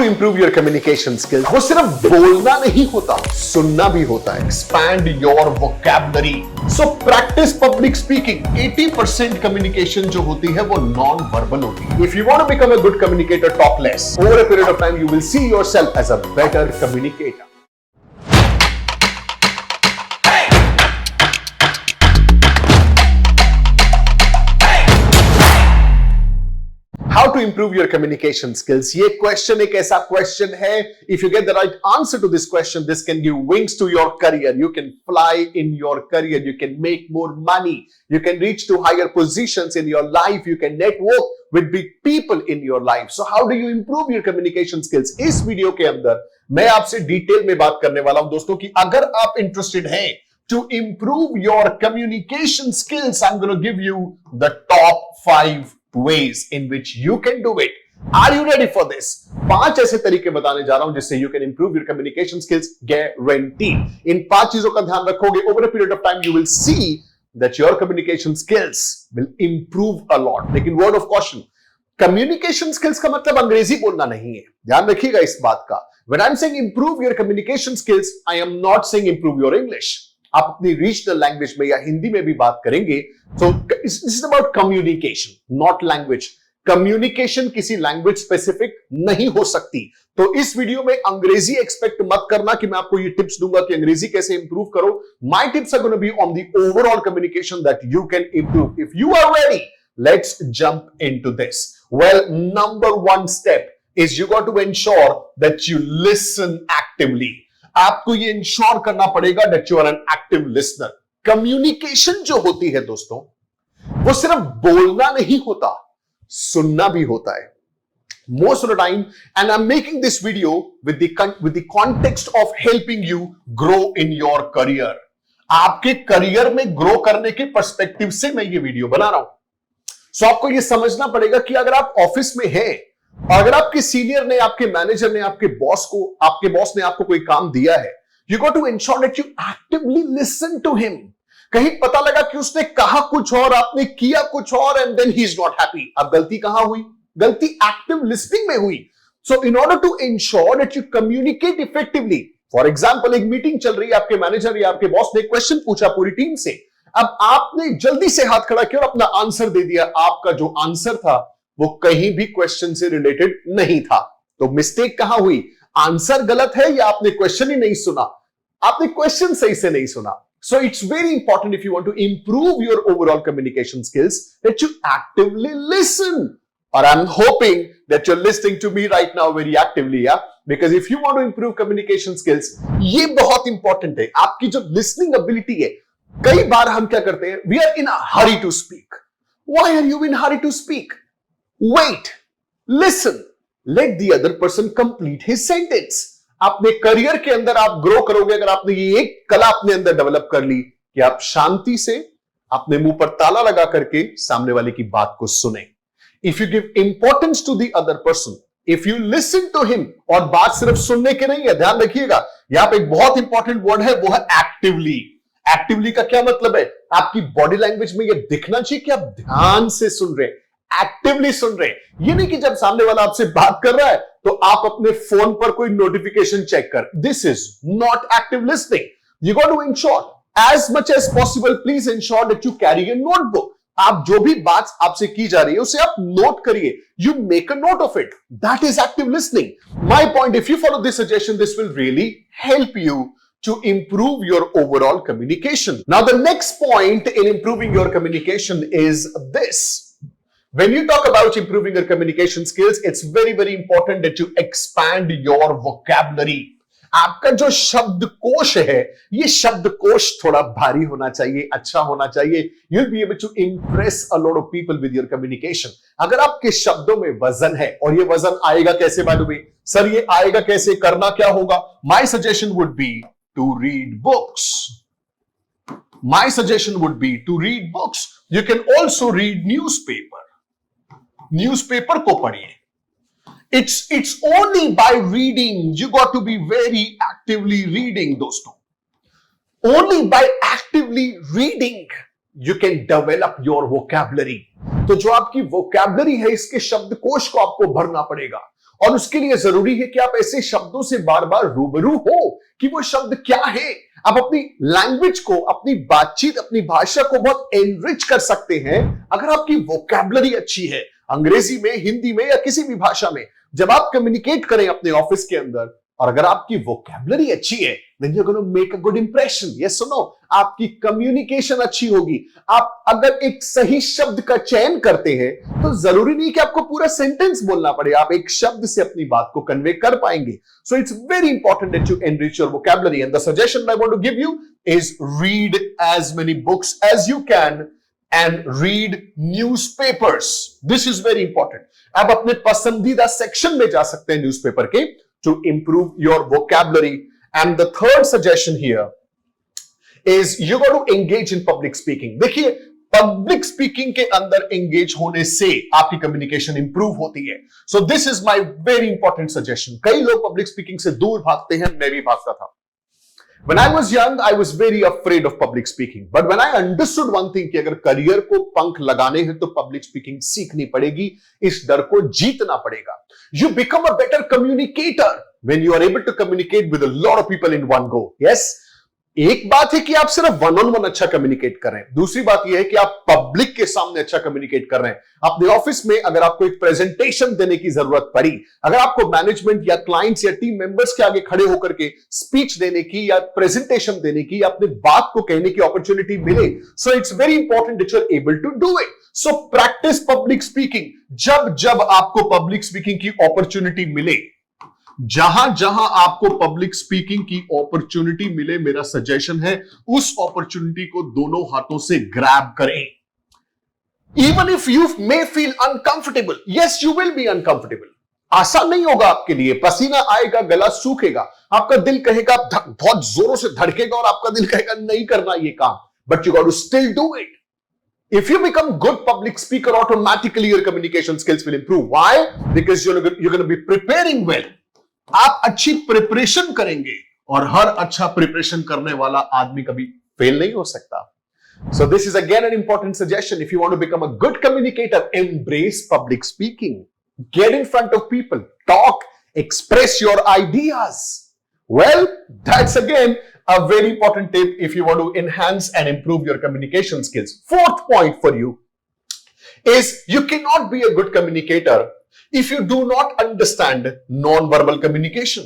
to improve your communication skills? वो सिर्फ बोलना नहीं होता, सुनना भी होता है. Expand your vocabulary. So practice public speaking. 80% communication जो होती है वो non-verbal होती है. If you want to become a good communicator, talk less. Over a period of time, you will see yourself as a better communicator. How to improve your communication skills? ये question एक ऐसा question है. If you get the right answer to this question, this can give wings to your career. You can fly in your career. You can make more money. You can reach to higher positions in your life. You can network with big people in your life. So how do you improve your communication skills? इस video के अंदर मैं आपसे detail में बात करने वाला हूं दोस्तों कि अगर आप इंटरेस्टेड हैं to improve your communication skills, I'm going to give you the top 5 ways in which you can do it. Are you ready for this? 5 ऐसे तरीके बताने जा रहा हूं जिससे you can improve your communication skills guaranteed. इन 5 चीजों का ध्यान रखोगे, over a period of time you will see that your communication skills will improve a lot. लेकिन word of caution, communication skills का मतलब अंग्रेजी बोलना नहीं है. ध्यान रखिएगा इस बात का. When I'm saying improve your communication skills, I am not saying improve your English. आप अपनी रीजनल लैंग्वेज में या हिंदी में भी बात करेंगे तो this is about communication, not language. Communication किसी लैंग्वेज स्पेसिफिक नहीं हो सकती. तो इस वीडियो में अंग्रेजी एक्सपेक्ट मत करना कि मैं आपको ये टिप्स दूंगा कि अंग्रेजी कैसे इंप्रूव करो. My tips are gonna be on the overall communication that you can improve. If you are ready, let's jump into this. Well, number 1 step is you got to ensure that you listen actively. आपको ये ensure करना पड़ेगा that you are an active listener. Communication जो होती है दोस्तों, वो सिर्फ बोलना नहीं होता, सुनना भी होता है. Most of the time, and I'm making this video with the context of helping you grow in your career. आपके करियर में ग्रो करने के पर्सपेक्टिव से मैं ये वीडियो बना रहा हूं. सो आपको ये समझना पड़ेगा कि अगर आप ऑफिस में हैं, अगर आपके सीनियर ने, आपके मैनेजर ने, आपके बॉस ने आपको कोई काम दिया है, you got to ensure that you actively listen to him. कहीं पता लगा कि उसने कहा कुछ और, आपने किया कुछ और, and then he is not happy. अब गलती कहां हुई? गलती एक्टिव लिसनिंग में हुई. So in order to ensure that you communicate effectively, for example एक मीटिंग चल रही है, आपके मैनेजर या आपके बॉस ने क्वेश्चन पूछा पूरी टीम से. अब आपने जल्दी से हाथ खड़ा किया और अपना आंसर दे दिया. आपका जो आंसर था वो कहीं भी क्वेश्चन से रिलेटेड नहीं था. तो मिस्टेक कहां हुई? आंसर गलत है या आपने क्वेश्चन ही नहीं सुना? आपने क्वेश्चन सही से नहीं सुना. So it's very important if you want to improve your overall communication skills that you actively listen. और I am hoping that you are listening to me right now very actively, या because if you want to improve communication skills, ये बहुत important है. आपकी जो listening ability है, कई बार हम क्या करते हैं, we are in a hurry to speak. Why are you in hurry to speak? Wait, listen, let the other person complete his sentence. अपने करियर के अंदर आप ग्रो करोगे अगर आपने ये एक कला अपने अंदर डेवलप कर ली कि आप शांति से अपने मुंह पर ताला लगा करके सामने वाले की बात को सुने. If you give importance to the other person, if you listen to him, और बात सिर्फ सुनने के नहीं है, ध्यान रखिएगा, यहां पे एक बहुत इंपॉर्टेंट वर्ड है, वो है एक्टिवली. एक्टिवली का क्या मतलब है? आपकी बॉडी लैंग्वेज में ये दिखना चाहिए कि आप ध्यान से सुन रहे हैं, एक्टिवली सुन रहे हैं. ये नहीं कि जब सामने वाला आपसे बात कर रहा है तो आप अपने फोन पर कोई नोटिफिकेशन चेक कर. This is not active listening. You got to ensure as much as possible, please ensure that you carry a notebook. आप जो भी बात आपसे की जा रही है उसे आप नोट करिए. You make a note of it. That is active listening. My point, if you follow this suggestion, this will really help you to improve your overall communication. Now the next point in improving your communication is this. When you talk about improving your communication skills, it's very, very important that you expand your vocabulary. आपका जो शब्दकोश है, ये शब्दकोश थोड़ा भारी होना चाहिए, अच्छा होना चाहिए. You'll be able to impress a lot of people with your communication. अगर आपके शब्दों में वजन है, और ये वजन आएगा कैसे by the way? सर ये आएगा कैसे, करना क्या होगा? My suggestion would be to read books. My suggestion would be to read books. You can also read newspaper. Newspaper को पढ़िए. It's only by reading. You got to be very actively reading, दोस्तों. Only by actively reading you can develop your vocabulary. तो जो आपकी vocabulary है, इसके शब्दकोश को आपको भरना पड़ेगा. और उसके लिए जरूरी है कि आप ऐसे शब्दों से बार बार रूबरू हो कि वो शब्द क्या है। आप अपनी लैंग्वेज को, अपनी बातचीत, अपनी भाषा को बहुत एनरिच कर सकते हैं अगर आपकी वोकैबुलरी अच्छी है, अंग्रेजी में, हिंदी में या किसी भी भाषा में। जब आप कम्युनिकेट करें अपने ऑफिस के अंदर और अगर आपकी वोकैबुलरी अच्छी है, then you're going to make a good impression. Yes or no? आपकी कम्युनिकेशन अच्छी होगी। आप अगर एक सही शब्द का चयन करते हैं तो जरूरी नहीं कि आपको पूरा सेंटेंस बोलना पड़े, आप एक शब्द से अपनी बात को कन्वे कर पाएंगे। So it's very important that you enrich your vocabulary. And the suggestion I want to give you is read as many books as you can and read newspapers. This is very important. आप अपने पसंदीदा section में जा सकते हैं newspaper के to improve your vocabulary. And the third suggestion here is you got to engage in public speaking. देखिए, public speaking के अंदर एंगेज होने से आपकी कम्युनिकेशन इंप्रूव होती है। So this is my very important suggestion. कई लोग पब्लिक स्पीकिंग से दूर भागते हैं, मैं भी भागता था। When I was young, I was very afraid of public speaking. But when I understood one thing कि अगर करियर को पंख लगाने हैं तो पब्लिक स्पीकिंग सीखनी पड़ेगी, इस डर को जीतना पड़ेगा। You become a better communicator when you are able to communicate with a lot of people in one go. Yes? एक बात है कि आप सिर्फ वन ऑन वन अच्छा कम्युनिकेट कर रहे हैं, दूसरी बात यह है कि आप पब्लिक के सामने अच्छा कम्युनिकेट कर रहे हैं। अपने ऑफिस में अगर आपको एक प्रेजेंटेशन देने की जरूरत पड़ी, अगर आपको मैनेजमेंट या क्लाइंट्स या टीम मेंबर्स के आगे खड़े होकर के स्पीच देने की या प्रेजेंटेशन देने की या अपने बात को कहने की अपॉर्चुनिटी मिले, so it's very important that you are able to do it. So practice public speaking. जब जब आपको पब्लिक स्पीकिंग की अपॉर्चुनिटी मिले, जहां जहां आपको पब्लिक स्पीकिंग की अपॉर्चुनिटी मिले, मेरा सजेशन है उस अपॉर्चुनिटी को दोनों हाथों से ग्रैब करें। Even if you may feel uncomfortable, yes you will be uncomfortable, आसान नहीं होगा आपके लिए, पसीना आएगा, गला सूखेगा, आपका दिल कहेगा, बहुत जोरों से धड़केगा और आपका दिल कहेगा नहीं करना ये काम, but you got to still do it. If you become good public speaker, automatically your communication skills will improve. Why? Because you're going to be preparing well. आप अच्छी प्रिपरेशन करेंगे और हर अच्छा प्रिपरेशन करने वाला आदमी कभी फेल नहीं हो सकता। So this is again an important suggestion. If you want to become a good communicator, embrace public speaking. Get in front of people, talk, express your ideas. Well, that's again a very important tip if you want to enhance and improve your communication skills. Fourth point for you is you cannot be a good communicator if you do not understand non-verbal communication.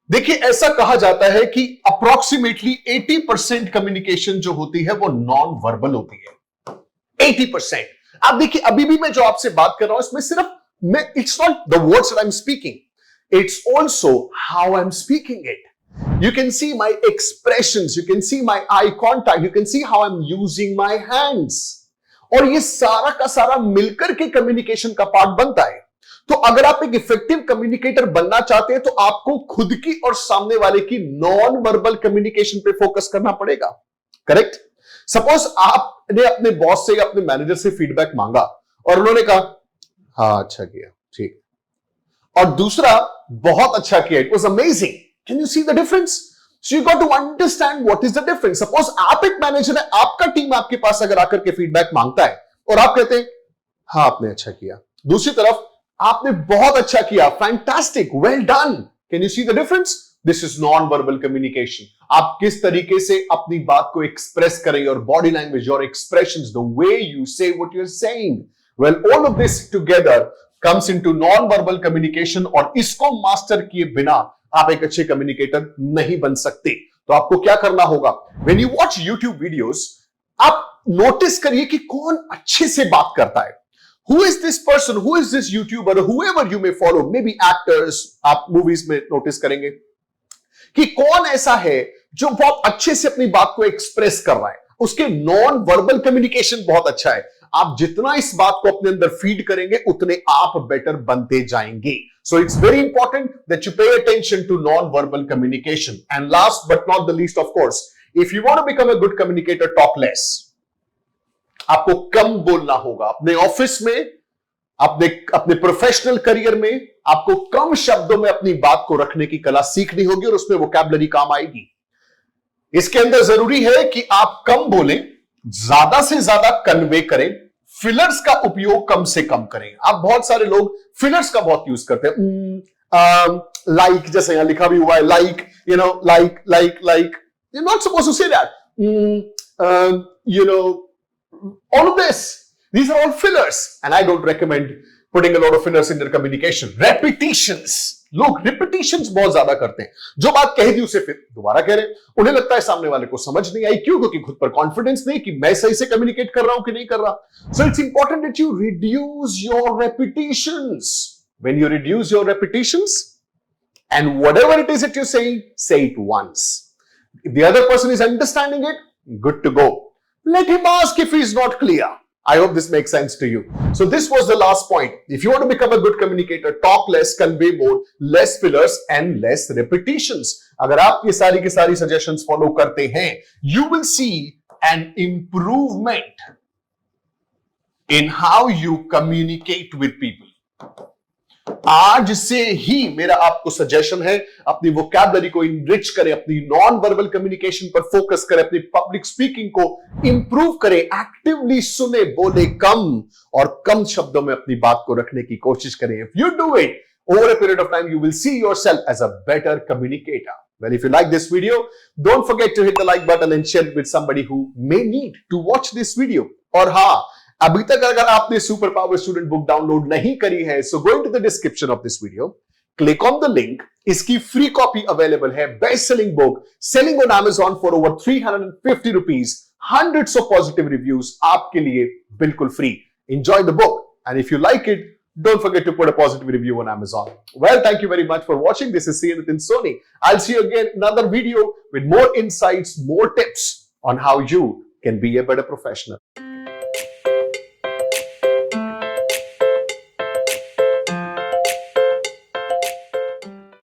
देखिए, ऐसा कहा जाता है कि approximately 80% communication जो होती है वो नॉन वर्बल होती है। 80%। आप देखिए, अभी भी मैं जो आपसे बात कर रहा हूं इसमें सिर्फ मैं, it's not the words I am speaking, it's also how I am speaking it. You can see my expressions, you can see my eye contact, you can see how I'm using my hands. और ये सारा का सारा मिलकर के communication का part बनता है। तो अगर आप एक इफेक्टिव कम्युनिकेटर बनना चाहते हैं तो आपको खुद की और सामने वाले की नॉन वर्बल कम्युनिकेशन पे फोकस करना पड़ेगा। करेक्ट? सपोज आपने अपने बॉस से या अपने मैनेजर से फीडबैक मांगा और उन्होंने कहा हाँ अच्छा किया, ठीक, और दूसरा बहुत अच्छा किया, it was amazing. Can you see the difference? So you got to understand what is the difference. Suppose आप एक मैनेजर है, आपका टीम आपके पास अगर आकर के फीडबैक मांगता है और आप कहते हैं हाँ आपने अच्छा किया, दूसरी तरफ आपने बहुत अच्छा किया, fantastic, well done. Can you see the difference? This is non verbal communication. आप किस तरीके से अपनी बात को एक्सप्रेस करें, your body language, your expressions, the way you say what you are saying. Well, all of this together comes into non verbal communication, और इसको मास्टर किए बिना आप एक अच्छे कम्युनिकेटर नहीं बन सकते। तो आपको क्या करना होगा? When you watch YouTube videos, आप नोटिस करिए कि कौन अच्छे से बात करता है। Who is this person? Who is this YouTuber? Whoever you may follow, maybe actors, आप मूवीज में नोटिस करेंगे कि कौन ऐसा है जो बहुत अच्छे से अपनी बात को एक्सप्रेस कर रहा है, उसके नॉन वर्बल कम्युनिकेशन बहुत अच्छा है। आप जितना इस बात को अपने अंदर फीड करेंगे उतने आप बेटर बनते जाएंगे। So it's very important that you pay attention to non-verbal communication. And last but not the least, of course, if you want to become a good communicator, talk less. आपको कम बोलना होगा। अपने office में, अपने professional career में आपको कम शब्दों में अपनी बात को रखने की कला सीखनी होगी और उसमें वोकैबुलरी काम आएगी। इसके अंदर जरूरी है कि आप कम बोलें, ज्यादा से ज्यादा कन्वे करें, फिलर्स का उपयोग कम से कम करें। आप बहुत सारे लोग फिलर्स का बहुत यूज करते हैं। लाइक जैसे यहां लिखा भी हुआ है, like like you not suppose to say that. all of this, these are all fillers and I don't recommend putting a lot of fillers in their communication. Repetitions, लोग repetitions बहुत ज्यादा करते हैं। जो बात कह दी उसे फिर दोबारा कह रहे हैं, उन्हें लगता है सामने वाले को समझ नहीं आई। क्यों? क्योंकि खुद पर कॉन्फिडेंस नहीं कि मैं सही से कम्युनिकेट कर रहा हूं कि नहीं कर रहा। So it's important that you reduce your repetitions. When you reduce your repetitions and whatever it is that you're saying, say it once. If the other person is understanding it, good to go. Let him ask if he's not clear. I hope this makes sense to you. So this was the last point. If you want to become a good communicator, talk less, convey more, less fillers and less repetitions. अगर आप ये सारी की सारी suggestions follow करते हैं, you will see an improvement in how you communicate with people. आज से ही मेरा आपको सजेशन है, अपनी वोकैबुलरी को इनरिच करें, अपनी नॉन वर्बल कम्युनिकेशन पर फोकस करें, अपनी पब्लिक स्पीकिंग को इंप्रूव करें, एक्टिवली सुने, बोले कम और कम शब्दों में अपनी बात को रखने की कोशिश करें। If you do it over a period of time, you will see yourself as a better communicator. Well, if you like this video, don't forget to hit the like button and share it with somebody who may need to watch this video. और हाँ, अभी तक अगर आपने super power student book download नहीं करी है, so go into the description of this video, click on the link. इसकी फ्री कॉपी अवेलेबल है, best selling book, selling on Amazon for over 350 rupees, hundreds of positive reviews आपके लिए बिल्कुल फ्री। Enjoy the book and if you like it, don't forget to put a positive review on Amazon. Well, thank you very much for watching. This is CA Nitin Soni. I'll see you again in another video with more insights, more tips on how you can be a better professional.